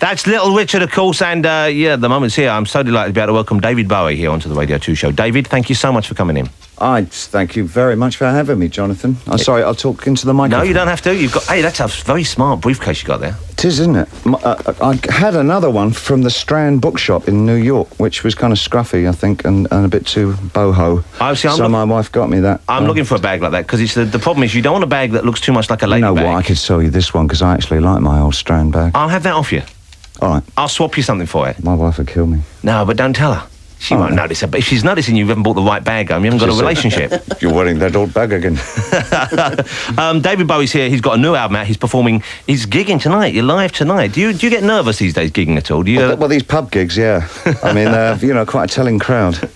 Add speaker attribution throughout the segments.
Speaker 1: That's Little Richard, of course, and the moment's here. I'm so delighted to be able to welcome David Bowie here onto the Radio 2 show. David, thank you so much for coming in.
Speaker 2: Thank you very much for having me, Jonathan. I'm sorry, I'll talk into the microphone.
Speaker 1: No, you don't have to. Hey, that's a very smart briefcase you got there.
Speaker 2: It is, isn't it? I had another one from the Strand bookshop in New York, which was kind of scruffy, I think, and a bit too boho. My wife got me that.
Speaker 1: I'm looking for a bag like that, because the problem is you don't want a bag that looks too much like a lady bag.
Speaker 2: You know what, I could sell you this one, because I actually like my old Strand bag.
Speaker 1: I'll have that off you.
Speaker 2: All right.
Speaker 1: I'll swap you something for it.
Speaker 2: My wife would kill me.
Speaker 1: No, but don't tell her. She won't notice it, but if she's noticing you haven't bought the right bag home, you haven't got a relationship.
Speaker 2: You're wearing that old bag again.
Speaker 1: David Bowie's here. He's got a new album out. He's performing. He's gigging tonight. You're live tonight. Do you get nervous these days gigging at all? Do you?
Speaker 2: Well, these pub gigs, yeah. I mean, quite a telling crowd.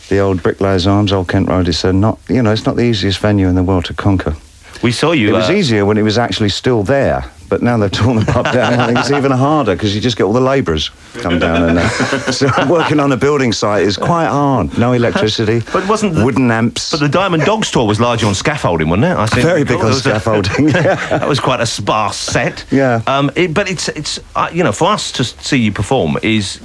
Speaker 2: The old Bricklayers Arms, Old Kent Road. It's not the easiest venue in the world to conquer.
Speaker 1: We saw you.
Speaker 2: It was easier when it was actually still there. But now they've torn the pub down, I think it's even harder, because you just get all the labourers come down. And so working on a building site is quite hard. No electricity,
Speaker 1: but wasn't
Speaker 2: wooden amps.
Speaker 1: But the Diamond Dogs tour was largely on scaffolding, wasn't it?
Speaker 2: Very big on scaffolding, yeah.
Speaker 1: That was quite a sparse set.
Speaker 2: Yeah.
Speaker 1: But it's for us to see you perform is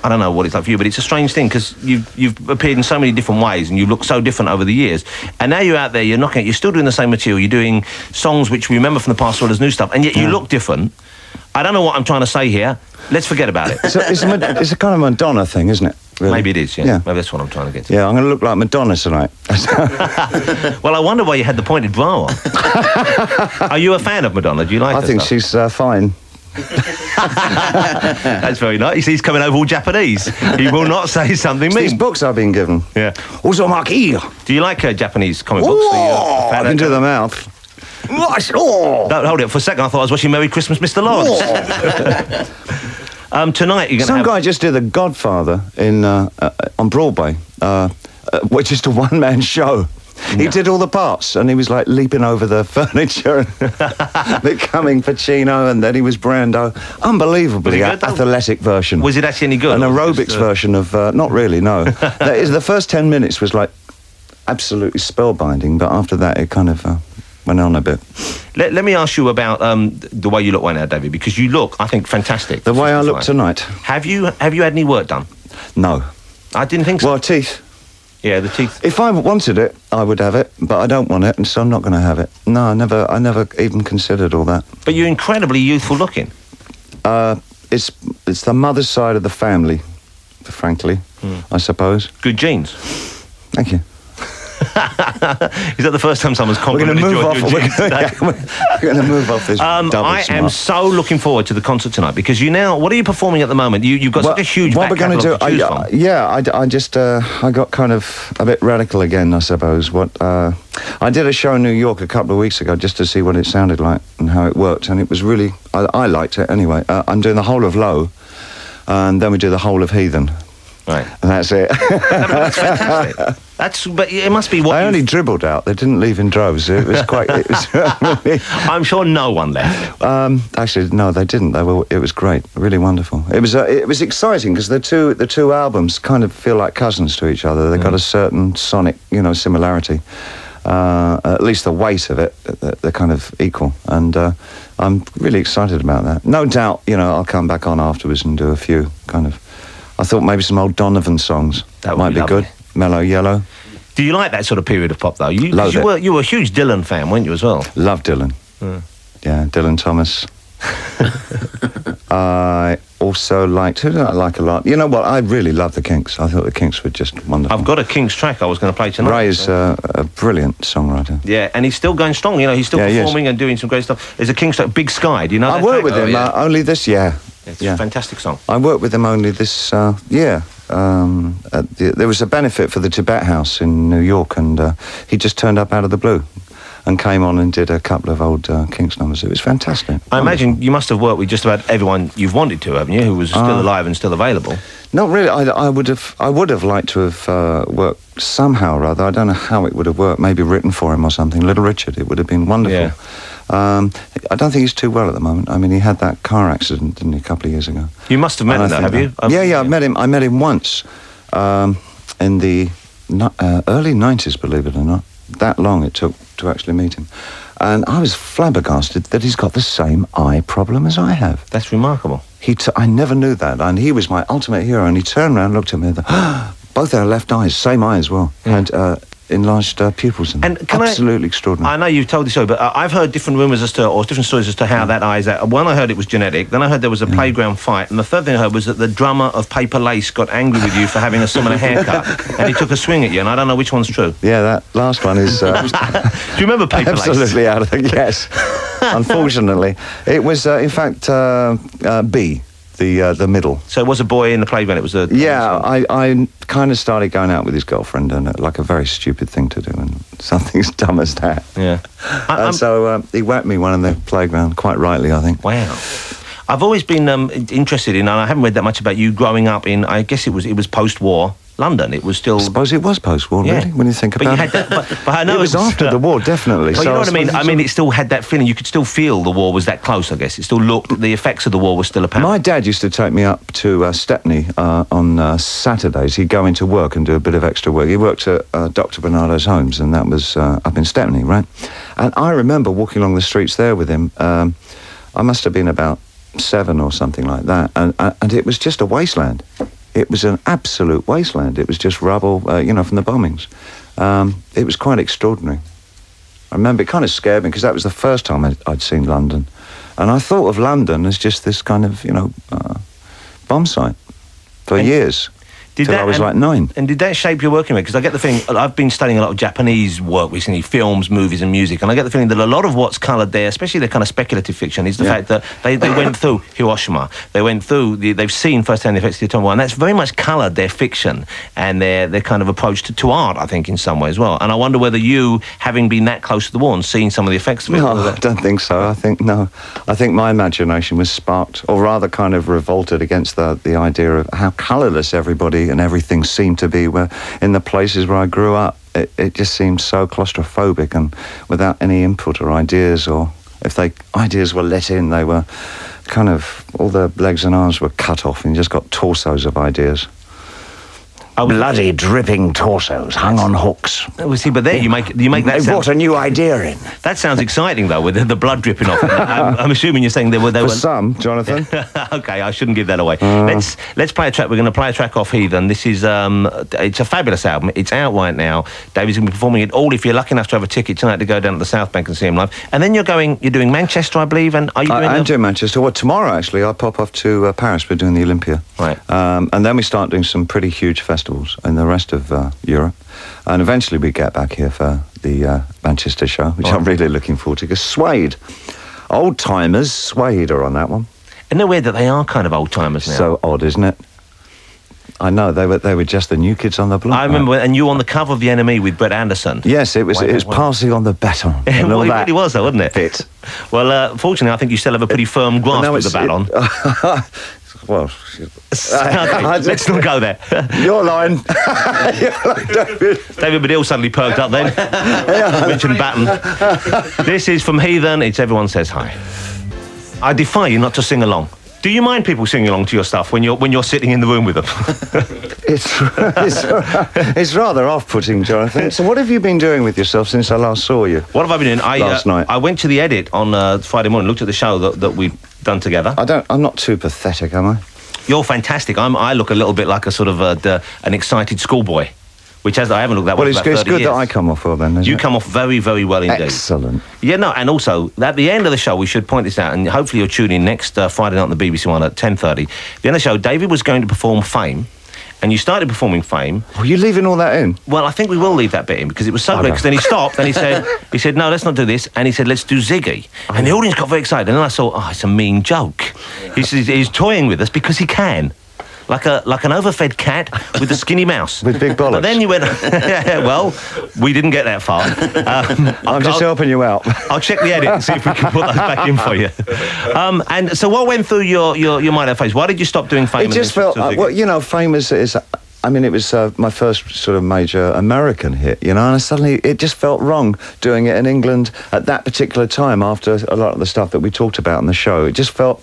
Speaker 1: I don't know what it's like for you, but it's a strange thing, because you've appeared in so many different ways and you look so different over the years. And now you're out there, you're still doing the same material, you're doing songs which we remember from the past as well as new stuff, and yet you look different. I don't know what I'm trying to say here. Let's forget about it.
Speaker 2: So it's a kind of Madonna thing, isn't it? Really?
Speaker 1: Maybe it is, yeah. Maybe that's what I'm trying to get to.
Speaker 2: Yeah, I'm going to look like Madonna tonight.
Speaker 1: Well, I wonder why you had the pointed bra on. Are you a fan of Madonna? Do you like her?
Speaker 2: I think she's fine.
Speaker 1: That's very nice. He's coming over all Japanese. He will not say something mean.
Speaker 2: These books I've been given.
Speaker 1: Yeah.
Speaker 2: Uzumaki.
Speaker 1: Do you like Japanese comic books?
Speaker 2: I can do the mouth.
Speaker 1: Don't hold it for a second. I thought I was watching Merry Christmas, Mr. Lawrence. Tonight you're going to
Speaker 2: Some guy just did The Godfather on Broadway, which is a one-man show. No. He did all the parts, and he was like leaping over the furniture and becoming Pacino, and then he was Brando. Unbelievably athletic version.
Speaker 1: Was it actually any good?
Speaker 2: An aerobics version of... not really, no. The first 10 minutes was like absolutely spellbinding, but after that it kind of... went on a bit.
Speaker 1: Let me ask you about the way you look right now, David, because you look, I think, fantastic.
Speaker 2: The way I look tonight.
Speaker 1: Have you had any work done?
Speaker 2: No.
Speaker 1: I didn't think so.
Speaker 2: Well, teeth.
Speaker 1: Yeah, the teeth. If
Speaker 2: I wanted it, I would have it, but I don't want it, and so I'm not going to have it. No, I never even considered all that.
Speaker 1: But you're incredibly youthful looking.
Speaker 2: It's the mother's side of the family, frankly, I suppose.
Speaker 1: Good genes.
Speaker 2: Thank you.
Speaker 1: Is that the first time someone's complimented your genes today?
Speaker 2: We're going to move off this double smart.
Speaker 1: am so looking forward to the concert tonight, because what are you performing at the moment? You've got such a huge back catalogue to choose from.
Speaker 2: I got kind of a bit radical again, I suppose. I did a show in New York a couple of weeks ago just to see what it sounded like and how it worked, and it was really... I liked it anyway. I'm doing the whole of Low, and then we do the whole of Heathen.
Speaker 1: Right.
Speaker 2: And that's it.
Speaker 1: That's fantastic. But it must be what
Speaker 2: I only dribbled out. They didn't leave in droves. It was quite...
Speaker 1: I'm sure no one left.
Speaker 2: Actually, no, they didn't. It was great. Really wonderful. It was exciting, because the two albums kind of feel like cousins to each other. They've got a certain sonic, similarity. At least the weight of it, they're kind of equal. And I'm really excited about that. No doubt, I'll come back on afterwards and do a few kind of... I thought maybe some old Donovan songs. That might be good. Mellow Yellow.
Speaker 1: Do you like that sort of period of pop, though? You were a huge Dylan fan, weren't you, as well?
Speaker 2: Love Dylan. Yeah, Dylan Thomas. I also liked... Who did I like a lot? You know what? I really love the Kinks. I thought the Kinks were just wonderful.
Speaker 1: I've got a Kinks track I was going to play tonight.
Speaker 2: Ray is a brilliant songwriter.
Speaker 1: Yeah, and he's still going strong. He's still performing and doing some great stuff. There's a Kinks track, Big Sky. Do you know that?
Speaker 2: I worked with him only this year.
Speaker 1: It's a fantastic song.
Speaker 2: I worked with him only this year. There was a benefit for the Tibet House in New York, and he just turned up out of the blue and came on and did a couple of old Kinks numbers. It was fantastic.
Speaker 1: I imagine you must have worked with just about everyone you've wanted to, haven't you, who was still alive and still available?
Speaker 2: Not really. I would have liked to have worked somehow or other. I don't know how it would have worked. Maybe written for him or something. Little Richard, it would have been wonderful.
Speaker 1: Yeah.
Speaker 2: I don't think he's too well at the moment. I mean, he had that car accident, didn't he, a couple of years ago?
Speaker 1: You must have met him, though, have you?
Speaker 2: Yeah, I met him once in the early 90s, believe it or not. That long it took to actually meet him. And I was flabbergasted that he's got the same eye problem as I have.
Speaker 1: That's remarkable.
Speaker 2: I never knew that, and he was my ultimate hero. And he turned around and looked at me, and both our left eyes, same eye as well, and enlarged pupils. And absolutely extraordinary.
Speaker 1: I know you've told this story, but I've heard different rumours or different stories as to how that eye is. One, I heard it was genetic. Then I heard there was a playground fight, and the third thing I heard was that the drummer of Paper Lace got angry with you for having a similar haircut, and he took a swing at you. And I don't know which one's true.
Speaker 2: Yeah, that last one is.
Speaker 1: Do you remember Paper Lace?
Speaker 2: Absolutely out of the yes. Unfortunately, it was in fact B. The middle.
Speaker 1: So it was a boy in the playground. It was a...
Speaker 2: Yeah, I kind of started going out with his girlfriend, and like a very stupid thing to do, and something as dumb as that.
Speaker 1: Yeah.
Speaker 2: So he whacked me one in the playground, quite rightly, I think.
Speaker 1: Wow. I've always been interested in, and I haven't read that much about you growing up in, I guess it was post-war London. It was still...
Speaker 2: I suppose it was post-war, really, when you think about it.
Speaker 1: But I know
Speaker 2: it was after the war, definitely.
Speaker 1: But you know what I mean? I mean, it still had that feeling. You could still feel the war was that close, I guess. It still looked... The effects of the war were still apparent.
Speaker 2: My dad used to take me up to Stepney on Saturdays. He'd go into work and do a bit of extra work. He worked at Dr. Bernardo's Homes, and that was up in Stepney, right? And I remember walking along the streets there with him. I must have been about 7 or something like that. And it was just a wasteland. It was an absolute wasteland. It was just rubble, from the bombings. It was quite extraordinary. I remember it kind of scared me because that was the first time I'd seen London. And I thought of London as just this kind of, bomb site for years. Till I was like 9.
Speaker 1: And did that shape your working? Because I get the feeling, I've been studying a lot of Japanese work recently, films, movies and music, and I get the feeling that a lot of what's coloured there, especially the kind of speculative fiction, is the fact that they went through Hiroshima, they went through, they've seen first-hand the effects of the atomic war, and that's very much coloured their fiction and their kind of approach to art, I think, in some way as well. And I wonder whether you, having been that close to the war and seen some of the effects of it...
Speaker 2: No, I don't think so. I think my imagination was sparked, or rather kind of revolted against the idea of how colourless everybody and everything seemed to be in the places where I grew up. It just seemed so claustrophobic and without any input or ideas, or if ideas were let in, they were kind of, all the legs and arms were cut off and you just got torsos of ideas. Bloody dripping torsos hung on hooks.
Speaker 1: Well, see, but there you make that.
Speaker 2: They brought a new idea in.
Speaker 1: That sounds exciting, though, with the blood dripping off. I'm assuming you're saying they were
Speaker 2: some, Jonathan.
Speaker 1: Okay, I shouldn't give that away. Let's play a track. We're going to play a track off Heathen. This is it's a fabulous album. It's out right now. Davies going to be performing it all. If you're lucky enough to have a ticket tonight to go down to the South Bank and see him live, and then you're doing Manchester, I believe. And are you doing?
Speaker 2: I'm doing Manchester. Well, tomorrow actually, I pop off to Paris. We're doing the Olympia,
Speaker 1: right?
Speaker 2: And then we start doing some pretty huge festivals in the rest of Europe, and eventually we get back here for the Manchester show, which I'm really looking forward to, because Suede, old-timers, Suede are on that one.
Speaker 1: Isn't it weird that they are kind of old-timers now?
Speaker 2: So odd, isn't it? I know, they were just the new kids on the block.
Speaker 1: I remember, and you on the cover of The NME with Brett Anderson.
Speaker 2: Yes, it was passing on the baton.
Speaker 1: Well, it really was, though, wasn't it?
Speaker 2: Fit.
Speaker 1: Well, fortunately, I think you still have a pretty firm grasp of the baton.
Speaker 2: Well,
Speaker 1: okay, let's not go there.
Speaker 2: Your line.
Speaker 1: David Baddiel suddenly perked up then. Mentioned baton. This is from Heathen. It's Everyone Says Hi. I defy you not to sing along. Do you mind people singing along to your stuff when you're sitting in the room with them?
Speaker 2: It's rather off-putting, Jonathan. So what have you been doing with yourself since I last saw you?
Speaker 1: What have I been doing?
Speaker 2: Last night.
Speaker 1: I went to the edit on Friday morning, looked at the show that we've done together.
Speaker 2: I'm not too pathetic, am I?
Speaker 1: You're fantastic. I look a little bit like a sort of an excited schoolboy. Which I haven't looked that well.
Speaker 2: Well, it's good that I come off well then, isn't it?
Speaker 1: You come off very, very well indeed.
Speaker 2: Excellent.
Speaker 1: Yeah, no, and also, at the end of the show, we should point this out, and hopefully you'll tune in next Friday night on the BBC One at 10:30. At the end of the show, David was going to perform Fame, and you started performing Fame.
Speaker 2: Were you leaving all that in?
Speaker 1: Well, I think we will leave that bit in, because it was so great, because then he stopped, and he said, no, let's not do this, and he said, let's do Ziggy. And the audience got very excited, and then I thought, it's a mean joke. He's toying with us because he can. Like an overfed cat with a skinny mouse.
Speaker 2: With big bollocks.
Speaker 1: But then you went, well, we didn't get that far.
Speaker 2: I'm just helping you out.
Speaker 1: I'll check the edit and see if we can put those back in for you. And so what went through your mind at phase? Why did you stop doing Fame?
Speaker 2: It just felt, Fame is I mean, it was my first sort of major American hit, and suddenly it just felt wrong doing it in England at that particular time after a lot of the stuff that we talked about on the show. It just felt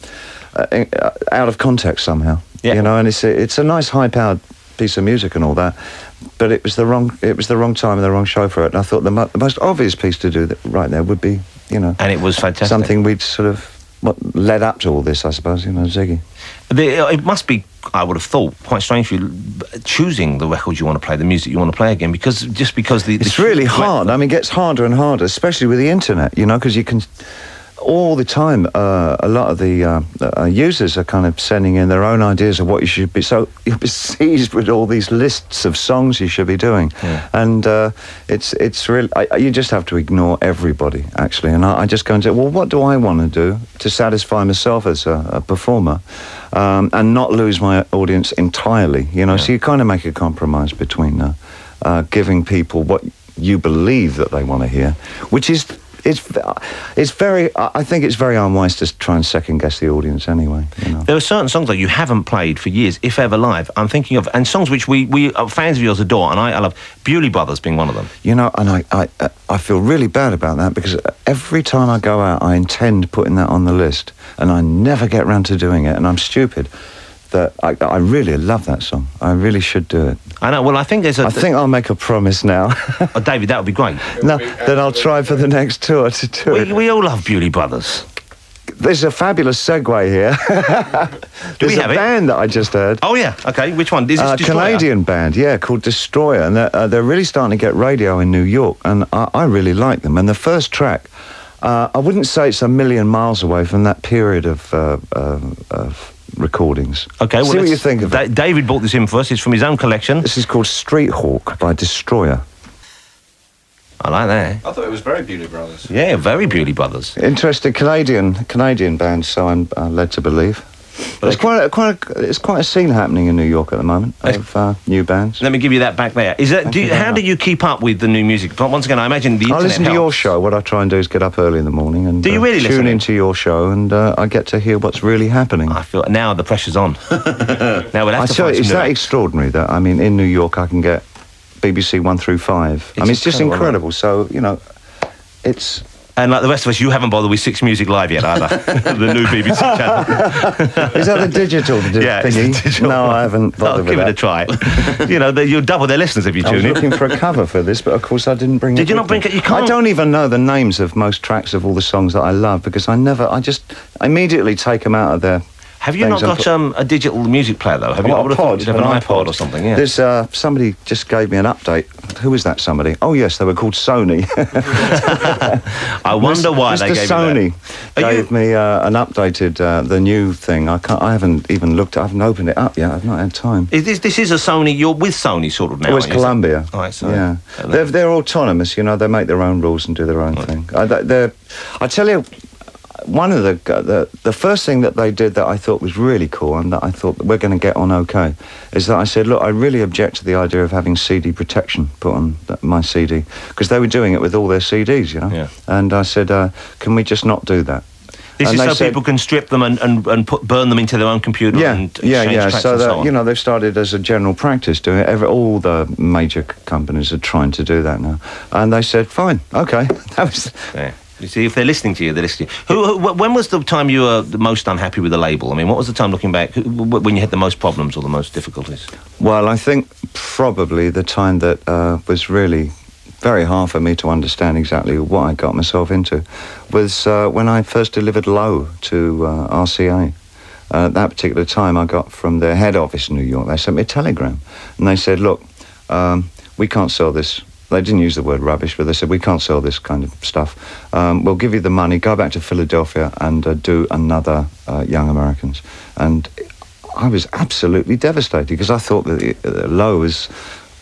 Speaker 2: out of context somehow. Yeah. And it's a nice high-powered piece of music and all that, but it was the wrong time and the wrong show for it. And I thought the most obvious piece to do right there would be you know.
Speaker 1: And it was fantastic.
Speaker 2: Something we'd sort of led up to all this, I suppose, you know, Ziggy.
Speaker 1: It must be, I would have thought, quite strange for you choosing the records you want to play, the music you want to play again, because
Speaker 2: it's really hard. I mean, it gets harder and harder, especially with the internet, you know, because you can all the time. A lot of the users are kind of sending in their own ideas of what you should be. So you're besieged with all these lists of songs you should be doing, and it's really you just have to ignore everybody actually. And I just go and say, well, what do I want to do to satisfy myself as a performer, and not lose my audience entirely? You know, so you kind of make a compromise between giving people what you believe that they want to hear, which is. It's very. I think it's very unwise to try and second guess the audience anyway. You know?
Speaker 1: There are certain songs that you haven't played for years, if ever live. I'm thinking of, and songs which we fans of yours adore, and I love. Bewley Brothers being one of them.
Speaker 2: You know, and I feel really bad about that because every time I go out, I intend putting that on the list, and I never get round to doing it, and I'm stupid. That I really love that song. I really should do it.
Speaker 1: I know. Well, I think
Speaker 2: I think I'll make a promise now.
Speaker 1: Oh, David, that would be great.
Speaker 2: No, then I'll try for the next tour to do it.
Speaker 1: We all love Bewley Brothers.
Speaker 2: There's a fabulous segue here. There's a band that I just heard.
Speaker 1: Oh yeah, okay. Which one? Is this Destroyer?
Speaker 2: Canadian band, yeah, called Destroyer, and they're really starting to get radio in New York, and I really like them. And the first track, I wouldn't say it's a million miles away from that period of recordings.
Speaker 1: Okay, well,
Speaker 2: see what you think of it.
Speaker 1: David bought this in for us. It's from his own collection.
Speaker 2: This is called Street Hawk by Destroyer.
Speaker 1: I like that.
Speaker 3: I thought it was very Bewley Brothers.
Speaker 1: Yeah, very Bewley Brothers.
Speaker 2: Interesting Canadian band, so I'm led to believe. But it's quite a scene happening in New York at the moment of new bands.
Speaker 1: Let me give you that back there. How do you keep up with the new music? Once again, I imagine the internet
Speaker 2: I listen to
Speaker 1: helps.
Speaker 2: your show. What I try and do is get up early in the morning and
Speaker 1: do you really
Speaker 2: tune into your show, and I get to hear what's really happening.
Speaker 1: I feel now the pressure's on. Now we'll have to
Speaker 2: tell
Speaker 1: find
Speaker 2: you,
Speaker 1: some
Speaker 2: it's that extraordinary that I mean, in New York I can get BBC 1 through 5. I mean, it's just incredible. So you know, it's.
Speaker 1: And like the rest of us, you haven't bothered with 6 Music Live yet either. The new BBC channel.
Speaker 2: Is that the digital thingy?
Speaker 1: Yeah, it's the digital
Speaker 2: No, I haven't bothered with
Speaker 1: give
Speaker 2: that.
Speaker 1: it a try. You know, you'll double their listeners if you
Speaker 2: I was
Speaker 1: tune in.
Speaker 2: looking for a cover for this, but of course I didn't bring it.
Speaker 1: Did you not bring it? You can't.
Speaker 2: I don't even know the names of most tracks of all the songs that I love because I just immediately take them out of their.
Speaker 1: Have you not got a digital music player though? Have you? I would have thought you'd have an iPod or something. Yeah.
Speaker 2: There's somebody just gave me an update. Who was that? Somebody? Oh yes, they were called Sony.
Speaker 1: I wonder why they gave
Speaker 2: Sony
Speaker 1: you that.
Speaker 2: gave me an updated the new thing. I haven't even looked. I haven't opened it up yet. I've not had time.
Speaker 1: This is a Sony. You're with Sony sort of now.
Speaker 2: Oh, it's Columbia.
Speaker 1: All right, so
Speaker 2: yeah, they're autonomous. You know, they make their own rules and do their own thing. I tell you. One of the first thing that they did that I thought was really cool and that I thought that we're going to get on okay is that I said, look, I really object to the idea of having CD protection put on my CD because they were doing it with all their CDs, you know.
Speaker 1: Yeah.
Speaker 2: And I said, can we just not do that?
Speaker 1: This
Speaker 2: and
Speaker 1: is so people can strip them and burn them into their own computer and change tracks
Speaker 2: so
Speaker 1: and
Speaker 2: that,
Speaker 1: so on.
Speaker 2: you know, they've started as a general practice doing it. All the major companies are trying to do that now. And they said, fine, okay. That was...
Speaker 1: Yeah. You see, if they're listening to you, they're listening to you. When was the time you were the most unhappy with the label? I mean, what was the time looking back when you had the most problems or the most difficulties?
Speaker 2: Well, I think probably the time that was really very hard for me to understand exactly what I got myself into was when I first delivered Low to RCA. At that particular time, I got from their head office in New York, they sent me a telegram. And they said, look, we can't sell this. They didn't use the word rubbish, but they said, we can't sell this kind of stuff. We'll give you the money, go back to Philadelphia and do another Young Americans. And I was absolutely devastated because I thought that Low was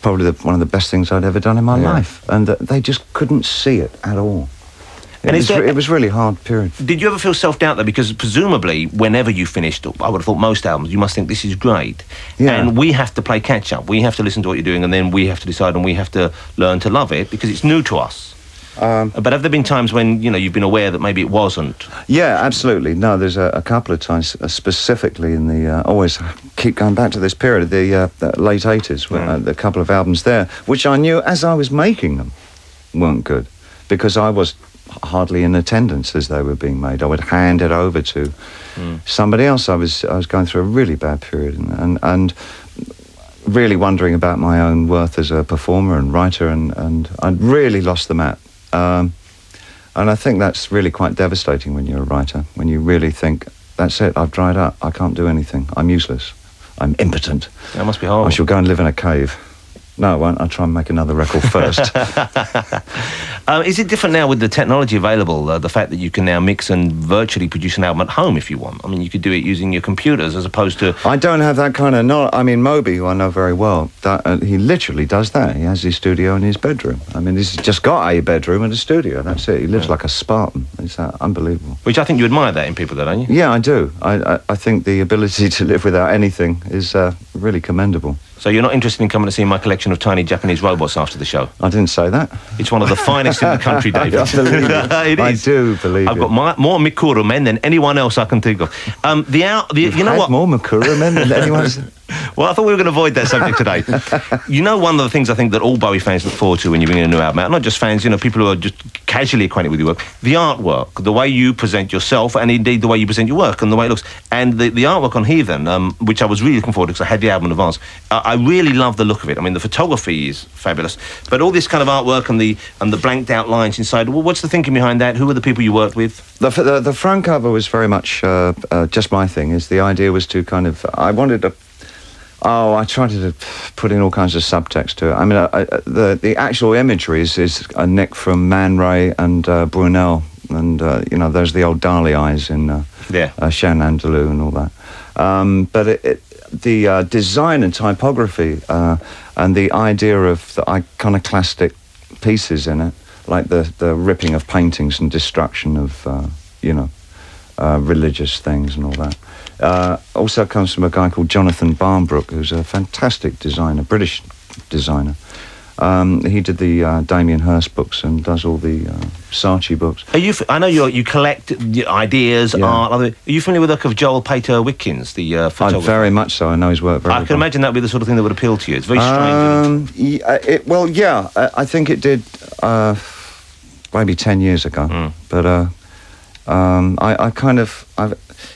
Speaker 2: probably one of the best things I'd ever done in my life. And they just couldn't see it at all. It was really hard period.
Speaker 1: Did you ever feel self-doubt though? Because presumably, whenever you finished, I would have thought most albums, you must think this is great. Yeah. And we have to play catch-up. We have to listen to what you're doing, and then we have to decide, and we have to learn to love it because it's new to us. But have there been times when you've been aware that maybe it wasn't?
Speaker 2: Yeah, absolutely. No, there's a couple of times, specifically in the always keep going back to this period, the late '80s, when a couple of albums there, which I knew as I was making them, weren't good because I was hardly in attendance as they were being made. I would hand it over to somebody else. I was going through a really bad period and really wondering about my own worth as a performer and writer, and I'd really lost the map. And I think that's really quite devastating when you're a writer, when you really think, that's it, I've dried up, I can't do anything, I'm useless, I'm impotent.
Speaker 1: That must be horrible.
Speaker 2: I shall go and live in a cave. No, I won't. I'll try and make another record first.
Speaker 1: Is it different now with the technology available, the fact that you can now mix and virtually produce an album at home if you want? I mean, you could do it using your computers as opposed to...
Speaker 2: I don't have that kind of knowledge. I mean, Moby, who I know very well, he literally does that. He has his studio in his bedroom. I mean, he's just got a bedroom and a studio. That's it. He lives like a Spartan. It's unbelievable.
Speaker 1: Which I think you admire that in people, though, don't you?
Speaker 2: Yeah, I do. I think the ability to live without anything is really commendable.
Speaker 1: So you're not interested in coming to see my collection of tiny Japanese robots after the show?
Speaker 2: I didn't say that.
Speaker 1: It's one of the finest in the country, David.
Speaker 2: I believe it.
Speaker 1: It is.
Speaker 2: I do believe
Speaker 1: I've got more Mikuru men than anyone else I can think of. You know what?
Speaker 2: More Mikuru men than anyone.
Speaker 1: Well, I thought we were going to avoid that subject today. You know, one of the things I think that all Bowie fans look forward to when you bring in a new album out, not just fans, you know, people who are just casually acquainted with your work, the artwork, the way you present yourself, and indeed the way you present your work and the way it looks. And the artwork on Heathen, which I was really looking forward to because I had the album in advance, I really love the look of it. I mean, the photography is fabulous, but all this kind of artwork and the blanked out lines inside, well, what's the thinking behind that? Who are the people you worked with?
Speaker 2: The front cover was very much just my thing. Is the idea was to kind of, I tried to put in all kinds of subtext to it. I mean, the actual imagery is a nick from Man Ray and Brunel, and there's the old Dali eyes in Shan Andalou and all that. But the design and typography and the idea of the iconoclastic pieces in it, like the ripping of paintings and destruction of religious things and all that. Also comes from a guy called Jonathan Barnbrook, who's a fantastic designer, British designer. He did the Damien Hirst books and does all the Saatchi books.
Speaker 1: I know you collect ideas, art. Are you familiar with the work of Joel Pater Witkins, the photographer?
Speaker 2: Very much so. I know his work very well.
Speaker 1: I can imagine that would be the sort of thing that would appeal to you. It's very strange.
Speaker 2: I think it did maybe 10 years ago. But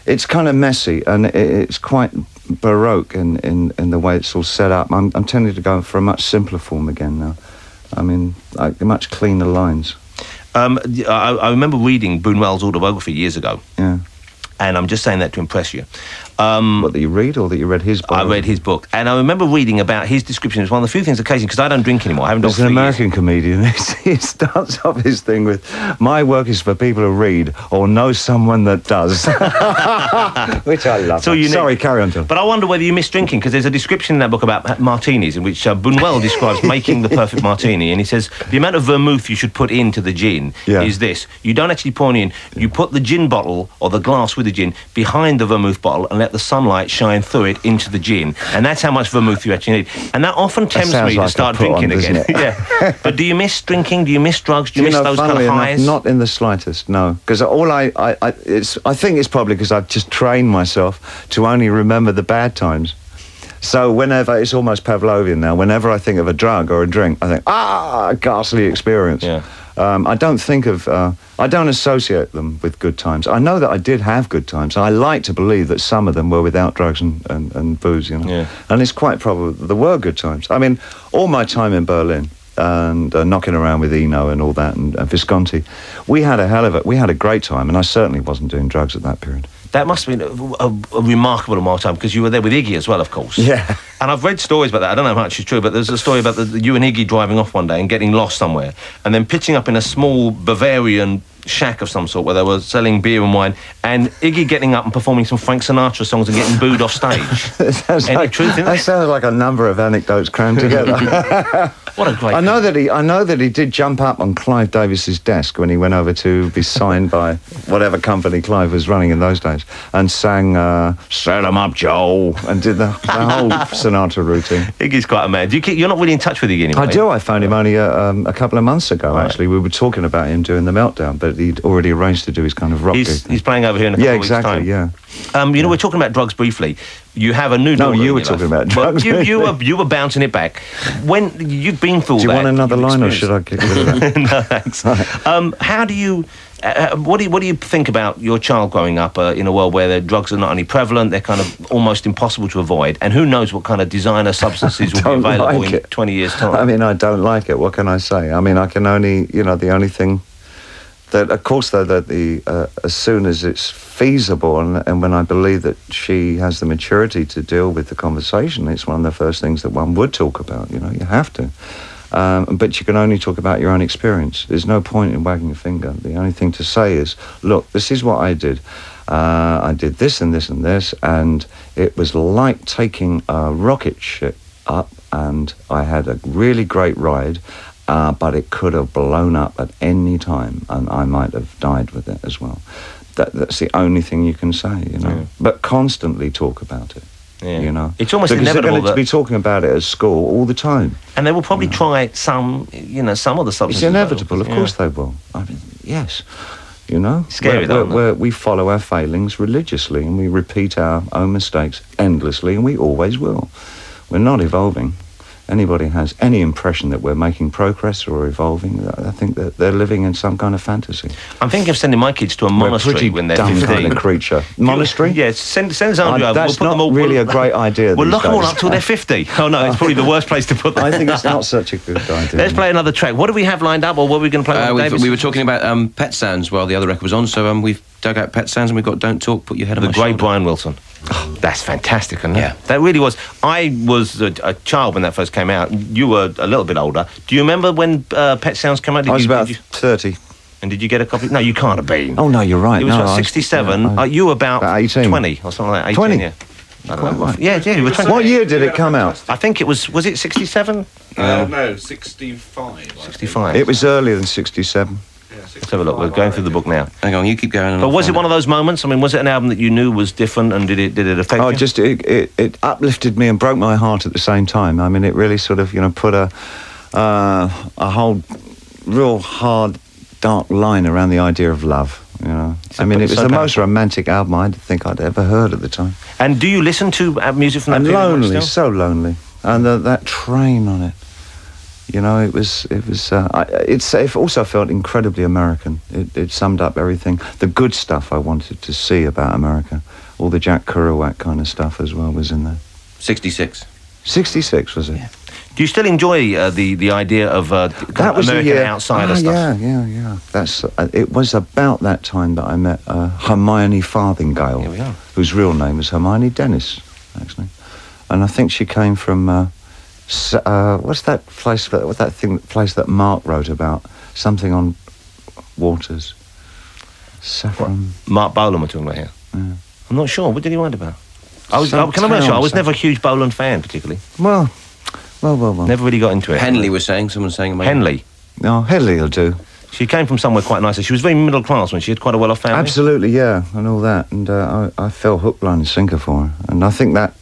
Speaker 2: it's kind of messy and it's quite baroque in the way it's all set up. I'm tending to go for a much simpler form again now. I mean, much cleaner lines.
Speaker 1: I remember reading Buñuel's autobiography years ago.
Speaker 2: Yeah.
Speaker 1: And I'm just saying that to impress you.
Speaker 2: What, that you read or that you read his book?
Speaker 1: I read his book. And I remember reading about his description. It's one of the few things occasionally, because I don't drink anymore. I haven't done for 3 years.
Speaker 2: There's an American comedian. He starts off his thing with, my work is for people who read or know someone that does. Which I love. Sorry, carry on, John.
Speaker 1: But I wonder whether you miss drinking, because there's a description in that book about martinis in which Buñuel describes making the perfect martini. And he says, the amount of vermouth you should put into the gin is this. You don't actually pour it in. You put the gin bottle or the glass with the gin behind the vermouth bottle and let the sunlight shine through it into the gin, and that's how much vermouth you actually need. And that often tempts me to start drinking again. Yeah. But do you miss drinking? Do you miss drugs? Do you miss those kind of highs?
Speaker 2: Not in the slightest, no. Because I think it's probably because I've just trained myself to only remember the bad times. So whenever, it's almost Pavlovian now, whenever I think of a drug or a drink, I think, a ghastly experience.
Speaker 1: Yeah.
Speaker 2: I don't associate them with good times. I know that I did have good times. I like to believe that some of them were without drugs and booze, you know. Yeah. And it's quite probable that there were good times. I mean, all my time in Berlin and knocking around with Eno and all that and Visconti, we had a great time, and I certainly wasn't doing drugs at that period.
Speaker 1: That must have been a remarkable amount of time, because you were there with Iggy as well, of course.
Speaker 2: Yeah.
Speaker 1: And I've read stories about that. I don't know how much is true, but there's a story about you and Iggy driving off one day and getting lost somewhere, and then pitching up in a small Bavarian shack of some sort where they were selling beer and wine, and Iggy getting up and performing some Frank Sinatra songs and getting booed off stage. Any truth in that?
Speaker 2: That sounds like a number of anecdotes crammed together.
Speaker 1: What a great...
Speaker 2: I know that he did jump up on Clive Davis's desk when he went over to be signed by whatever company Clive was running in those days, and sang "Set 'em Up, Joe," and did the whole Sinatra routine. Iggy's
Speaker 1: quite a man. You're not really in touch with Iggy anymore?
Speaker 2: I do. I found him only a couple of months ago. Right. Actually, we were talking about him doing the Meltdown, but he'd already arranged to do his kind of rock gig.
Speaker 1: He's playing over here in a couple of weeks' time.
Speaker 2: Yeah.
Speaker 1: We're talking about drugs briefly. You have a new daughter.
Speaker 2: No, you were talking about drugs.
Speaker 1: You were bouncing it back. When you've been through all that...
Speaker 2: Do you want another line, or should I get rid of that?
Speaker 1: No, thanks. How do you... what do you think about your child growing up in a world where the drugs are not only prevalent, they're kind of almost impossible to avoid, and who knows what kind of designer substances will be available in 20 years' time?
Speaker 2: I mean, I don't like it. What can I say? I mean, I can only... the only thing that of course, though, that as soon as it's feasible, and when I believe that she has the maturity to deal with the conversation, it's one of the first things that one would talk about. You know, you have to. But you can only talk about your own experience. There's no point in wagging a finger. The only thing to say is, look, this is what I did. I did this and this and this, and it was like taking a rocket ship up, and I had a really great ride, but it could have blown up at any time, and I might have died with it as well. That's the only thing you can say, you know. Yeah. But constantly talk about it. Yeah. You know,
Speaker 1: it's almost
Speaker 2: because
Speaker 1: inevitable
Speaker 2: they're going to be talking about it at school all the time,
Speaker 1: and they will probably try some of the substances.
Speaker 2: It's inevitable, of course they will. I mean, yes, you know,
Speaker 1: scary
Speaker 2: we follow our failings religiously, and we repeat our own mistakes endlessly, and we always will. We're not evolving. Anybody has any impression that we're making progress or evolving, I think that they're living in some kind of fantasy.
Speaker 1: I'm thinking of sending my kids to a monastery when they're 15.
Speaker 2: Kind of creature. Monastery?
Speaker 1: Yes, send Zandri over.
Speaker 2: That's not really a great idea.
Speaker 1: We'll lock them all up till they're 50. Oh no, it's probably the worst place to put them.
Speaker 2: I think it's not such a good idea.
Speaker 1: Let's play another track. What do we have lined up, or what are we going to play?
Speaker 3: We were talking about Pet Sounds while the other record was on, so we've dug out Pet Sounds and we've got Don't Talk, Put Your Head on My Shoulder.
Speaker 1: The great Brian Wilson. Oh, that's fantastic, isn't it?
Speaker 3: Yeah.
Speaker 1: That really was. I was a child when that first came out. You were a little bit older. Do you remember when Pet Sounds came out?
Speaker 2: I was about 30.
Speaker 1: And did you get a copy? No, you can't have been.
Speaker 2: Oh, no, you're right.
Speaker 1: It was about 67. You were about
Speaker 2: 18.
Speaker 1: 20 or something like that. 18,
Speaker 2: 20?
Speaker 1: Yeah. I don't know. Right. Yeah, you were 20.
Speaker 2: What year did it come out?
Speaker 1: I think it was it 67?
Speaker 4: No, 65.
Speaker 1: 65.
Speaker 2: It was earlier than 67.
Speaker 1: Let's have a look. We're going through the book now.
Speaker 3: Hang on, you keep going.
Speaker 1: But was it one of those moments? I mean, was it an album that you knew was different, and did it affect you?
Speaker 2: It uplifted me and broke my heart at the same time. I mean, it really sort of, put a whole real hard, dark line around the idea of love. You know, I mean, it was the most romantic album I think I'd ever heard at the time.
Speaker 1: And do you listen to music from that period?
Speaker 2: Lonely, so lonely, and that train on it. You know, it also felt incredibly American. It summed up everything, the good stuff I wanted to see about America. All the Jack Kerouac kind of stuff as well was in there.
Speaker 3: 66.
Speaker 2: 66 was it?
Speaker 3: Yeah.
Speaker 1: Do you still enjoy the idea of
Speaker 2: that was
Speaker 1: American outsider stuff?
Speaker 2: Yeah. It was about that time that I met Hermione Farthingale,
Speaker 1: Here we are.
Speaker 2: whose real name was Hermione Dennis, actually, and I think she came from. What's that place? What's that place that Mark wrote about? Something on waters. Saffron.
Speaker 1: Mark Bolan we're talking about here.
Speaker 2: Yeah.
Speaker 1: I'm not sure. What did he write about? I was never a huge Bolan fan, particularly.
Speaker 2: Well.
Speaker 1: Never really got into it.
Speaker 3: Henley was saying. Someone's saying.
Speaker 1: Henley.
Speaker 2: No, Henley will do.
Speaker 1: She came from somewhere quite nice. She was very middle class when she had quite a well-off family.
Speaker 2: Absolutely, yeah, and all that. And I fell hook, line, and sinker for her. And I think that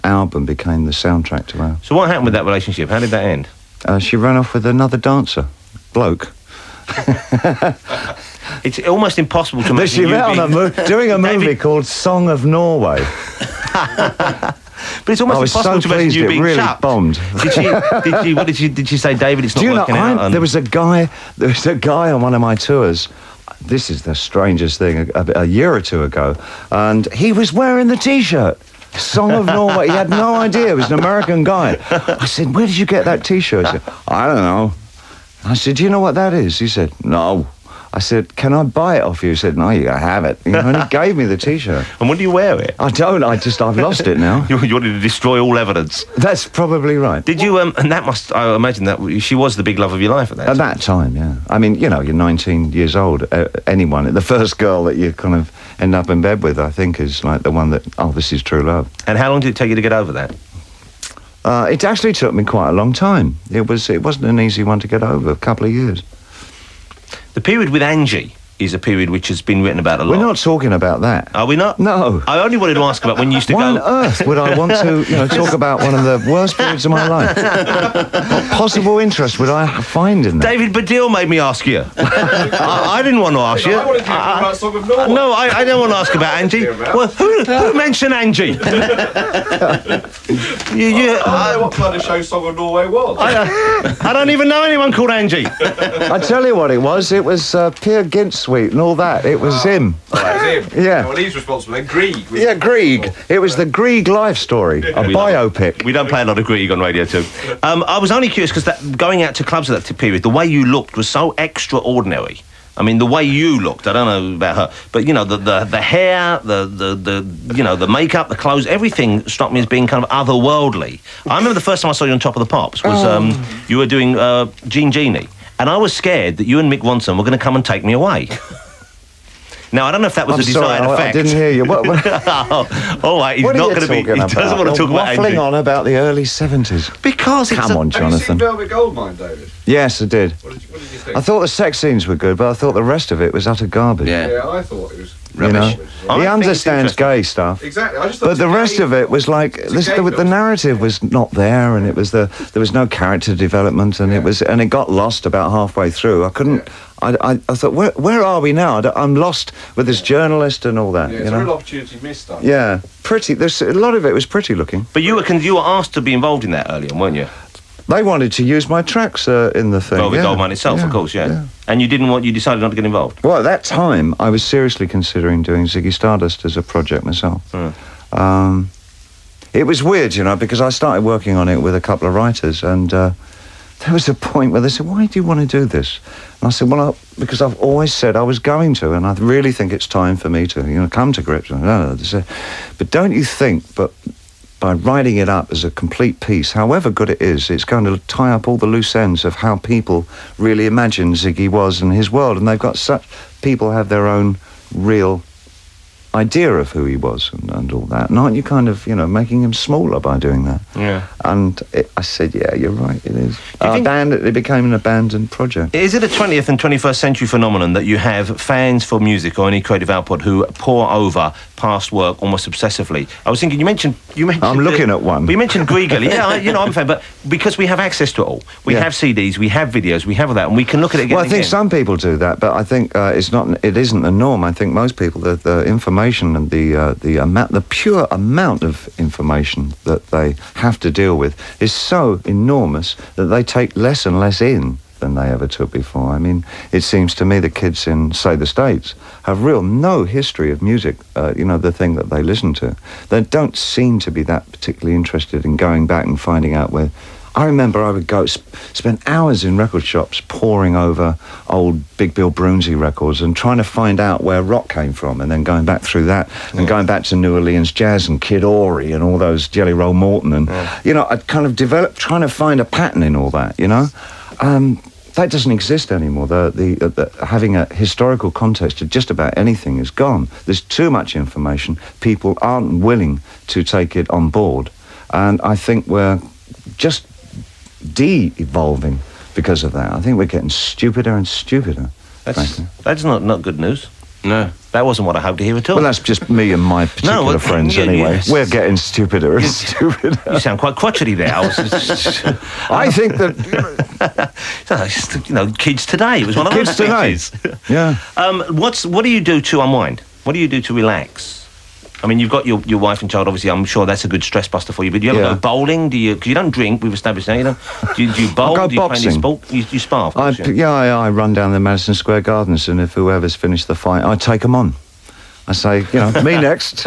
Speaker 2: album became the soundtrack to her.
Speaker 1: So what happened with that relationship? How did that end?
Speaker 2: She ran off with another dancer, bloke.
Speaker 1: It's almost impossible to imagine
Speaker 2: she met on doing a movie called Song of Norway.
Speaker 1: But it's almost impossible to imagine you being
Speaker 2: really
Speaker 1: chapped.
Speaker 2: Bombed.
Speaker 1: Did she say, David, it's not working out?
Speaker 2: There was a guy on one of my tours. This is the strangest thing, a year or two ago, and he was wearing the T-shirt. Song of Norway. He had no idea. It was an American guy. I said, where did you get that T-shirt? He said, I don't know. I said, do you know what that is? He said, no. I said, can I buy it off you? He said, no, you gotta have it. And he gave me the T-shirt.
Speaker 1: And when do you wear it?
Speaker 2: I don't. I've lost it now.
Speaker 1: You wanted to destroy all evidence.
Speaker 2: That's probably right.
Speaker 1: Did you, and that must, I imagine that she was the big love of your life at that time.
Speaker 2: At that time, yeah. I mean, you're 19 years old. The first girl that you kind of end up in bed with, I think, is like the one that, this is true love.
Speaker 1: And how long did it take you to get over that?
Speaker 2: It actually took me quite a long time. It wasn't an easy one to get over, a couple of years.
Speaker 1: The period with Angie is a period which has been written about a lot.
Speaker 2: We're not talking about that.
Speaker 1: Are we not?
Speaker 2: No.
Speaker 1: I only wanted to ask about when you used to
Speaker 2: Why on earth would I want to talk about one of the worst periods of my life? What possible interest would I find in that?
Speaker 1: David Baddiel made me ask you. I didn't want to ask you.
Speaker 4: I wanted to talk about Song of Norway.
Speaker 1: No, I don't want to ask about Angie. Well, who mentioned Angie?
Speaker 4: I don't know what kind of show Song of Norway was.
Speaker 1: I don't even know anyone called Angie.
Speaker 2: I tell you what it was. It was Peer Gynt Suite and all that. It was him.
Speaker 4: Oh, that was him?
Speaker 2: Yeah.
Speaker 4: Well, he's responsible then. Grieg.
Speaker 2: Grieg. It was the Grieg life story, a biopic.
Speaker 1: We don't play a lot of Grieg on Radio 2. I was only curious because going out to clubs at that period, the way you looked was so extraordinary I mean, the way you looked, I don't know about her, but, you know, the hair, the makeup, the clothes, everything struck me as being kind of otherworldly. I remember the first time I saw you on Top of the Pops was you were doing Gene Genie, and I was scared that you and Mick Ronson were going to come and take me away. Now, I don't know if that was a desired effect.
Speaker 2: I didn't hear you. What
Speaker 1: all right, he's not going to be... He doesn't want to talk about
Speaker 2: waffling on about the early 70s.
Speaker 1: Because it's...
Speaker 2: Come on, Jonathan.
Speaker 4: Have you seen Velvet Goldmine, David?
Speaker 2: Yes, I did.
Speaker 4: What did you think?
Speaker 2: I thought the sex scenes were good, but I thought the rest of it was utter garbage.
Speaker 4: Yeah, I thought it was
Speaker 2: rubbish. He understands gay stuff.
Speaker 4: Exactly. I just thought
Speaker 2: but the rest of it was like the narrative was not there, and it was there was no character development, and it got lost about halfway through. I couldn't. I thought, where are we now? I'm lost with this journalist and all that.
Speaker 4: Yeah, it's a real opportunity missed.
Speaker 2: Yeah, pretty. There's a lot of it was pretty looking.
Speaker 1: But you were asked to be involved in that early on, weren't you?
Speaker 2: They wanted to use my tracks in the thing.
Speaker 1: Velvet Goldmine itself, of course, yeah. And you decided not to get involved?
Speaker 2: Well, at that time, I was seriously considering doing Ziggy Stardust as a project myself. It was weird, you know, because I started working on it with a couple of writers, and there was a point where they said, why do you want to do this? And I said, well, because I've always said I was going to, and I really think it's time for me to, come to grips. They said, but don't you think, by writing it up as a complete piece, however good it is, it's going to tie up all the loose ends of how people really imagine Ziggy was and his world, and they've got people have their own real idea of who he was and all that. And aren't you kind of, making him smaller by doing that?
Speaker 1: Yeah.
Speaker 2: And I said, yeah, you're right, it is. It became an abandoned project.
Speaker 1: Is it a 20th and 21st century phenomenon that you have fans for music or any creative output who pore over past work almost obsessively? I was thinking, you mentioned I'm
Speaker 2: looking at one.
Speaker 1: But you mentioned Griegel. Yeah, I'm a fan, but because we have access to it all. We have CDs, we have videos, we have all that, and we can look at it again.
Speaker 2: Well, I think some people do that, but I think it isn't the norm. I think most people, the information and the pure amount of information that they have to deal with is so enormous that they take less and less in than they ever took before. I mean, it seems to me the kids in, say, the States have no history of music, the thing that they listen to. They don't seem to be that particularly interested in going back and finding out where... I remember I would go spend hours in record shops poring over old Big Bill Broonzy records and trying to find out where rock came from, and then going back through that and going back to New Orleans jazz and Kid Ory and all those Jelly Roll Morton and I'd kind of develop trying to find a pattern in all that. That doesn't exist anymore. The having a historical context to just about anything is gone. There's too much information. People aren't willing to take it on board, and I think we're just de-evolving because of that. I think we're getting stupider and stupider.
Speaker 1: That's not good news.
Speaker 3: No.
Speaker 1: That wasn't what I hoped to hear at all.
Speaker 2: Well, that's just me and my particular friends anyway. Yes. We're getting stupider and stupider.
Speaker 1: You sound quite crotchety there.
Speaker 2: I think that...
Speaker 1: kids today. It was one of those
Speaker 2: kids today. Yeah.
Speaker 1: What do you do to unwind? What do you do to relax? I mean, you've got your wife and child, obviously. I'm sure that's a good stress buster for you. But do you ever go bowling? Because you don't drink, we've established that. Do you bowl?
Speaker 2: I go
Speaker 1: do you
Speaker 2: boxing.
Speaker 1: play any sport? You spar, of course,
Speaker 2: I run down the Madison Square Gardens, and if whoever's finished the fight, I take them on. I say, me next.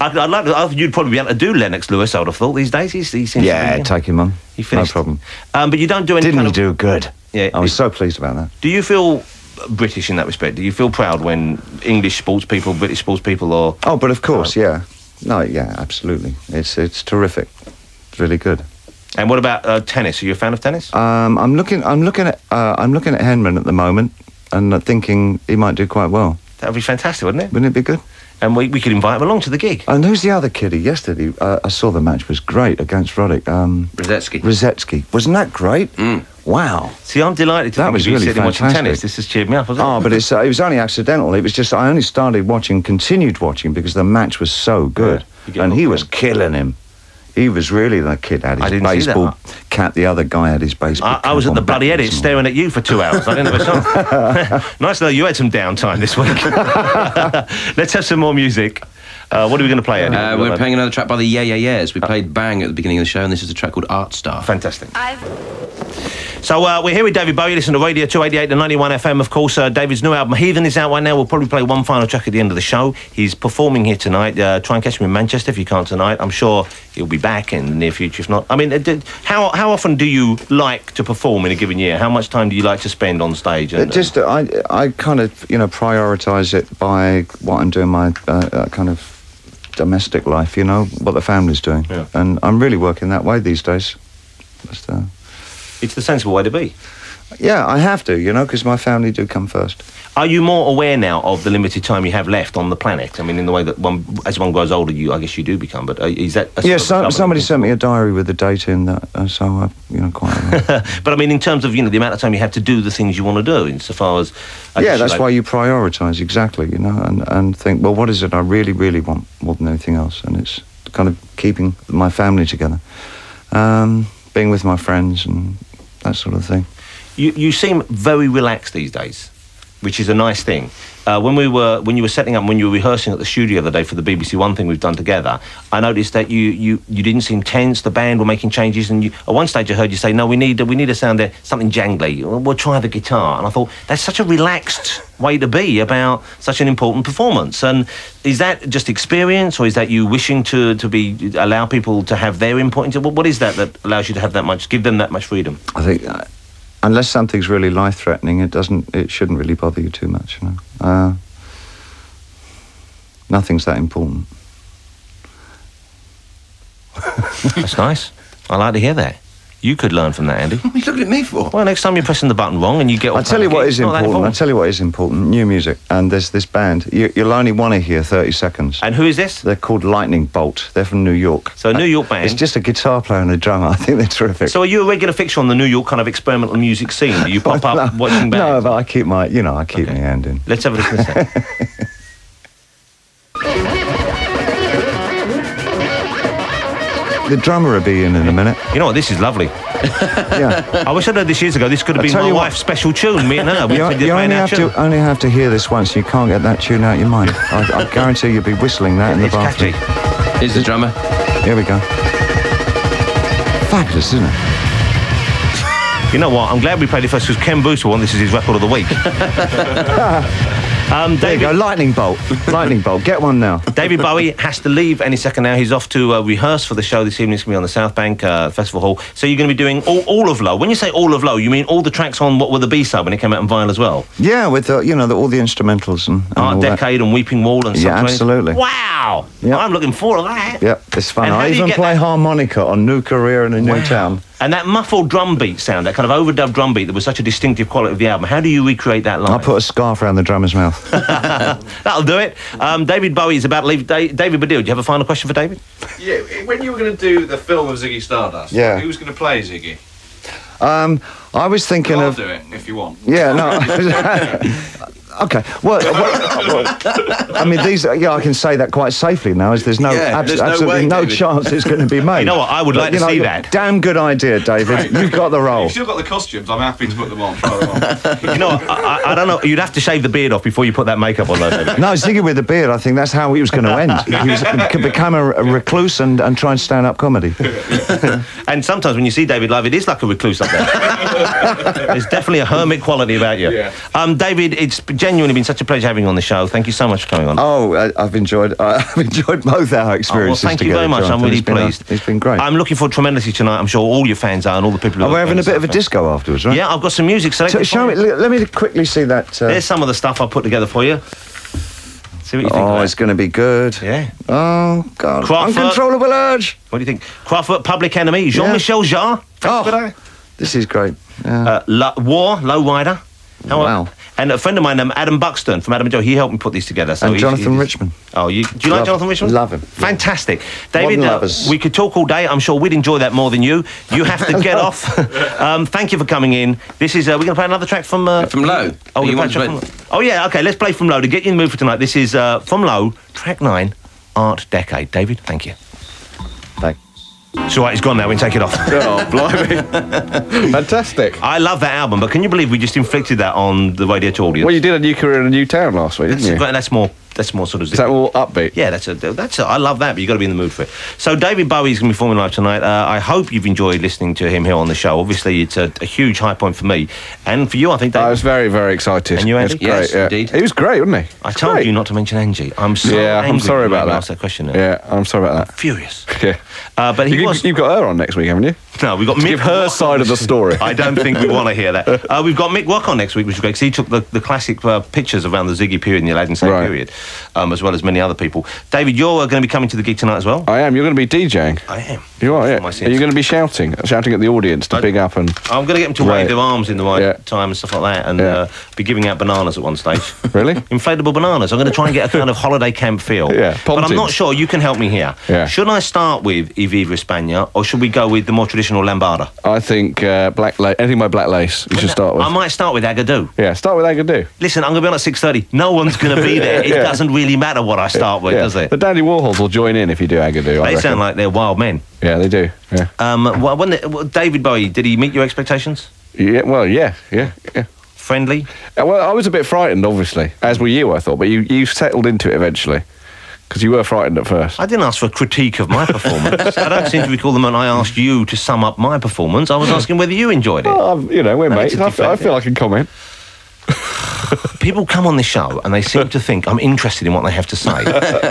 Speaker 1: I'd like to, you'd probably be able to do Lennox Lewis, I would have thought, these days. He seems to be,
Speaker 2: take him on.
Speaker 1: He finished.
Speaker 2: No problem.
Speaker 1: But you don't do any
Speaker 2: Didn't he do good?
Speaker 1: Yeah.
Speaker 2: I was so pleased about that.
Speaker 1: Do you feel British in that respect? Do you feel proud when English sports people, British sports people, or...
Speaker 2: Oh, but of course, yeah. No, yeah, absolutely. It's terrific. It's really good.
Speaker 1: And what about tennis? Are you a fan of tennis?
Speaker 2: I'm looking at Henman at the moment, and thinking he might do quite well.
Speaker 1: That would be fantastic, wouldn't it?
Speaker 2: Wouldn't it be good?
Speaker 1: And we could invite him along to the gig.
Speaker 2: And who's the other kiddie? Yesterday, I saw the match was great against Roddick. Rosetsky. Wasn't that great? Wow.
Speaker 1: See, I'm delighted to
Speaker 2: that was really
Speaker 1: sitting
Speaker 2: fantastic.
Speaker 1: watching tennis. This has cheered me up, hasn't it?
Speaker 2: Oh, but it was only accidental. It was just, I only continued watching because the match was so good.
Speaker 1: Yeah,
Speaker 2: and he was killing him. He was really, the kid had his baseball cap, the other guy had his baseball cap.
Speaker 1: I was at the bloody edit staring at you for 2 hours. I didn't have a chance. Nice to know you had some downtime this week. Let's have some more music. What are we going to play, Eddie?
Speaker 3: We're playing another track by the Yeah Yeah Yeahs. We played Bang at the beginning of the show, and this is a track called Art Star.
Speaker 1: Fantastic. So we're here with David Bowie. Listen to Radio 288 to 91 FM, of course. David's new album, Heathen, is out right now. We'll probably play one final track at the end of the show. He's performing here tonight. Try and catch him in Manchester if you can't tonight. I'm sure he'll be back in the near future, if not. I mean, how often do you like to perform in a given year? How much time do you like to spend on stage? And,
Speaker 2: I kind of, prioritise it by what I'm doing, my kind of domestic life, what the family's doing.
Speaker 1: Yeah.
Speaker 2: And I'm really working that way these days.
Speaker 1: It's the sensible way to be.
Speaker 2: Yeah, I have to, because my family do come first.
Speaker 1: Are you more aware now of the limited time you have left on the planet? I mean, in the way that as one grows older, I guess you do become, but is that...
Speaker 2: somebody sent me a diary with a date in that, so I, quite aware.
Speaker 1: But I mean, in terms of, the amount of time you have to do the things you want to do, insofar as...
Speaker 2: That's why you prioritise, exactly, and think, well, what is it I really, really want more than anything else? And it's kind of keeping my family together, being with my friends and that sort of thing.
Speaker 1: You seem very relaxed these days, which is a nice thing. When you were setting up, when you were rehearsing at the studio the other day for the BBC One thing we've done together, I noticed that you didn't seem tense. The band were making changes, and at one stage I heard you say, "No, we need a sound there, something jangly. We'll try the guitar." And I thought that's such a relaxed way to be about such an important performance. And is that just experience, or is that you wishing to allow people to have their input into? What is that allows you to have that much, give them that much freedom?
Speaker 2: I think. Unless something's really life-threatening, it shouldn't really bother you too much, Nothing's that important.
Speaker 1: That's nice. I like to hear that. You could learn from that, Andy.
Speaker 3: What are you looking at me for?
Speaker 1: Well, next time you're pressing the button wrong and you get...
Speaker 2: I'll tell you what is important. New music. And there's this band. You'll only want to hear 30 seconds.
Speaker 1: And who is this?
Speaker 2: They're called Lightning Bolt. They're from New York.
Speaker 1: So a New York band.
Speaker 2: It's just a guitar player and a drummer. I think they're terrific.
Speaker 1: So are you a regular fixture on the New York kind of experimental music scene? Do you pop up watching bands?
Speaker 2: No, but I keep my hand in.
Speaker 1: Let's have a listen to that.
Speaker 2: The drummer will be in a minute.
Speaker 1: You know what? This is lovely.
Speaker 2: Yeah.
Speaker 1: I wish I'd heard this years ago. This could have been my wife's special tune. Me and her.
Speaker 2: You only have to hear this once. You can't get that tune out of your mind. I guarantee you'll be whistling that in the bathroom.
Speaker 1: Catchy.
Speaker 3: Here's the drummer.
Speaker 2: Here we go. Fabulous, isn't it?
Speaker 1: You know what? I'm glad we played it first because Ken Booster won. This is his record of the week.
Speaker 2: There you go, Lightning Bolt. Lightning Bolt. Get one now.
Speaker 1: David Bowie has to leave any second now. He's off to rehearse for the show this evening. It's going to be on the South Bank Festival Hall. So you're going to be doing all of Low. When you say all of Low, you mean all the tracks on what were the B-side when it came out on vinyl as well?
Speaker 2: Yeah, with all the instrumentals and
Speaker 1: Art Decade and Weeping Wall and stuff.
Speaker 2: Yeah, absolutely.
Speaker 1: Wow.
Speaker 2: Yep.
Speaker 1: I'm looking forward to that.
Speaker 2: Yep, it's fun.
Speaker 1: And
Speaker 2: I even play harmonica on New Career in a New Town.
Speaker 1: And that muffled drum beat sound, that kind of overdubbed drum beat that was such a distinctive quality of the album, how do you recreate that live?
Speaker 2: I put a scarf around the drummer's mouth.
Speaker 1: That'll do it. David Bowie is about to leave. David Baddiel, do you have a final question for David?
Speaker 4: Yeah, when you were going to do the film of Ziggy Stardust,
Speaker 2: yeah,
Speaker 4: who was going to play Ziggy?
Speaker 2: I was thinking
Speaker 4: I'll
Speaker 2: of...
Speaker 4: do it, if you want.
Speaker 2: Yeah, no... Okay, well, I mean, I can say that quite safely now, as there's absolutely no chance it's going to be made.
Speaker 1: You know what, I would like to see that.
Speaker 2: Damn good idea, David. You've got the role.
Speaker 4: You've still got the costumes, I'm happy to put them on, try them on.
Speaker 1: You know what, I don't know, you'd have to shave the beard off before you put that makeup on, though, David.
Speaker 2: No, Ziggy with the beard, I think that's how he was going to end. He could become a recluse and try and stand-up comedy.
Speaker 1: And sometimes when you see David live, it is like a recluse up there. There's definitely a hermit quality about you.
Speaker 4: Yeah.
Speaker 1: David, it's genuinely been such a pleasure having you on the show. Thank you so much for coming on.
Speaker 2: Oh, I've enjoyed both our experiences.
Speaker 1: Well, thank you very much.
Speaker 2: Jonathan.
Speaker 1: I'm really pleased.
Speaker 2: It's been great.
Speaker 1: I'm looking forward tremendously tonight. I'm sure all your fans are and all the people who
Speaker 2: we're having a bit of a disco afterwards, right?
Speaker 1: Yeah, I've got some music selected.
Speaker 2: Show me. Let me quickly see that.
Speaker 1: There's some of the stuff I put together for you. See what you think of that.
Speaker 2: It's going to be good.
Speaker 1: Yeah.
Speaker 2: Oh, God.
Speaker 1: Kraftwerk.
Speaker 2: Uncontrollable urge.
Speaker 1: What do you think? Kraftwerk, Public Enemy, Jean-Michel Jarre.
Speaker 2: This is great.
Speaker 1: War, Lowrider.
Speaker 2: Wow.
Speaker 1: And a friend of mine, Adam Buxton from Adam and Joe, he helped me put these together. So
Speaker 2: and Jonathan Richman.
Speaker 1: Oh, do you like Jonathan Richman?
Speaker 2: Love him.
Speaker 1: Fantastic. David, we could talk all day. I'm sure we'd enjoy that more than you. You have to get off. Thank you for coming in. This is, we're going to play another track from...
Speaker 3: from Low.
Speaker 1: Oh, yeah, OK, let's play from Low to get you in the mood for tonight. This is from Low, track 9, Art Decade. David, thank you.
Speaker 2: Thanks.
Speaker 1: It's all right, it's gone now, we can take it off.
Speaker 4: Oh, blimey. Fantastic.
Speaker 1: I love that album, but can you believe we just inflicted that on the Radio 2 audience?
Speaker 4: Well, you did a New Career in a New Town last week, didn't you?
Speaker 1: That's more That's more sort of.
Speaker 5: Is that more upbeat?
Speaker 1: Yeah, I love that, but you've got to be in the mood for it. So David Bowie is going to be performing live tonight. I hope you've enjoyed listening to him here on the show. Obviously, it's a huge high point for me. And for you, I think, David.
Speaker 5: I was very, very excited.
Speaker 1: And you, Andy?
Speaker 5: It was great,
Speaker 3: Yes, indeed.
Speaker 5: He was great, wasn't he?
Speaker 1: I told you not to mention Angie. I'm so angry
Speaker 5: I'm sorry
Speaker 1: you made
Speaker 5: about
Speaker 1: me
Speaker 5: that.
Speaker 1: ask that question.
Speaker 5: Yeah, I'm sorry about that.
Speaker 1: Furious.
Speaker 5: Yeah.
Speaker 1: But he was...
Speaker 5: You've got her on next week, haven't you?
Speaker 1: No, we've got Mick
Speaker 5: Give her
Speaker 1: Rock
Speaker 5: side
Speaker 1: on.
Speaker 5: of the story.
Speaker 1: I don't think we want to hear that. We've got Mick Rock on next week, which is great, because he took the classic pictures around the Ziggy period and the Aladdin Sane period, as well as many other people. David, you're going to be coming to the gig tonight as well?
Speaker 5: I am. You're going to be DJing.
Speaker 1: I am.
Speaker 5: You are, yeah.
Speaker 1: For my
Speaker 5: Are
Speaker 1: sins.
Speaker 5: you going to be shouting at the audience to big up and...
Speaker 1: I'm going to get them to wave their arms in the right time and stuff like that, and be giving out bananas at one stage.
Speaker 5: Really?
Speaker 1: Inflatable bananas. I'm going to try and get a kind of holiday camp feel.
Speaker 5: Yeah,
Speaker 1: but I'm not
Speaker 5: Pontins.
Speaker 1: sure. You can help me here.
Speaker 5: Yeah.
Speaker 1: Should I start with Y Viva España, or should we go with the more traditional lambada?
Speaker 5: I think anything by Black Lace you should start with.
Speaker 1: I might start with Agadoo.
Speaker 5: Yeah, start with Agadoo.
Speaker 1: Listen, I'm going to be on at 6:30. No one's going to be there. It doesn't really matter what I start with, does it?
Speaker 5: The Dandy Warhols will join in if you do Agadoo.
Speaker 1: They sound like they're wild men.
Speaker 5: Yeah, they do. Yeah.
Speaker 1: David Bowie, did he meet your expectations?
Speaker 5: Yeah. Well, yeah.
Speaker 1: Friendly?
Speaker 5: Well, I was a bit frightened, obviously, as were you, I thought, but you settled into it eventually. Because you were frightened at first.
Speaker 1: I didn't ask for a critique of my performance. I don't seem to recall the moment I asked you to sum up my performance. I was asking whether you enjoyed it.
Speaker 5: We're mates. I feel I can comment.
Speaker 1: People come on this show and they seem to think I'm interested in what they have to say.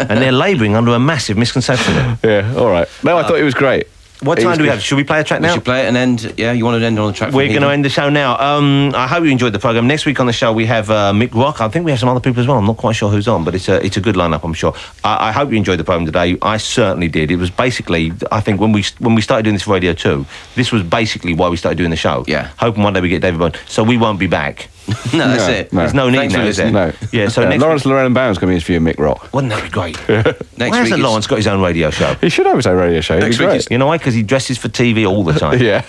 Speaker 1: And they're labouring under a massive misconception.
Speaker 5: Yeah, all right. No, I thought it was great.
Speaker 1: What time do we have? Should we play a track now?
Speaker 3: We should play it and end. Yeah, you want to end on the track?
Speaker 1: We're going to end the show now. I hope you enjoyed the programme. Next week on the show we have Mick Rock. I think we have some other people as well. I'm not quite sure who's on, but it's a good lineup, I'm sure. I hope you enjoyed the programme today. I certainly did. It was basically, I think, when we started doing this for Radio 2, this was basically why we started doing the show.
Speaker 3: Yeah.
Speaker 1: Hoping one day we get David Bowie. So we won't be back.
Speaker 3: No, that's it.
Speaker 1: There's no need
Speaker 3: Thanks
Speaker 1: now,
Speaker 3: for
Speaker 1: is there?
Speaker 5: No.
Speaker 1: Yeah, so next
Speaker 5: Lawrence Llewellyn Bound's going to be interviewing Mick Rock.
Speaker 1: Wouldn't that be great?
Speaker 3: Next
Speaker 1: Why
Speaker 3: week
Speaker 1: hasn't Lawrence got his own radio show?
Speaker 5: He should have his own radio show.
Speaker 3: Next
Speaker 5: It'd be
Speaker 3: week
Speaker 5: great.
Speaker 3: is-
Speaker 1: You know why? Because he dresses for TV all the time.
Speaker 5: Yeah.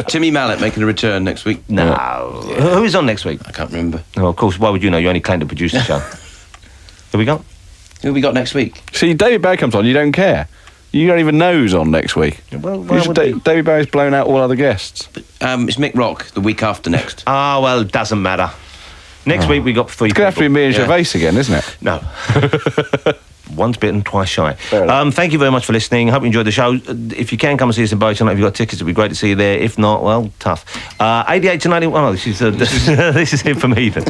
Speaker 3: Timmy Mallet making a return next week.
Speaker 1: No. Who is on next week?
Speaker 3: I can't remember.
Speaker 1: Oh, of course, why would you know? You only claim to produce the show. Who we got?
Speaker 3: Who we got next week?
Speaker 5: See, David Bowie comes on, you don't care. You don't even know who's on next week.
Speaker 1: Well, why would we?
Speaker 5: David Bowie's blown out all other guests.
Speaker 3: It's Mick Rock the week after next.
Speaker 1: Ah, well, it doesn't matter. Next week we got 3
Speaker 5: It's going to have to be me and Gervais again, isn't it?
Speaker 1: No. Once bitten, twice shy.
Speaker 5: Fair enough.
Speaker 1: Thank you very much for listening. Hope you enjoyed the show. If you can come and see us in Bowie tonight, if you've got tickets, it'd be great to see you there. If not, well, tough. 88 to 91. Oh, this is it for me then.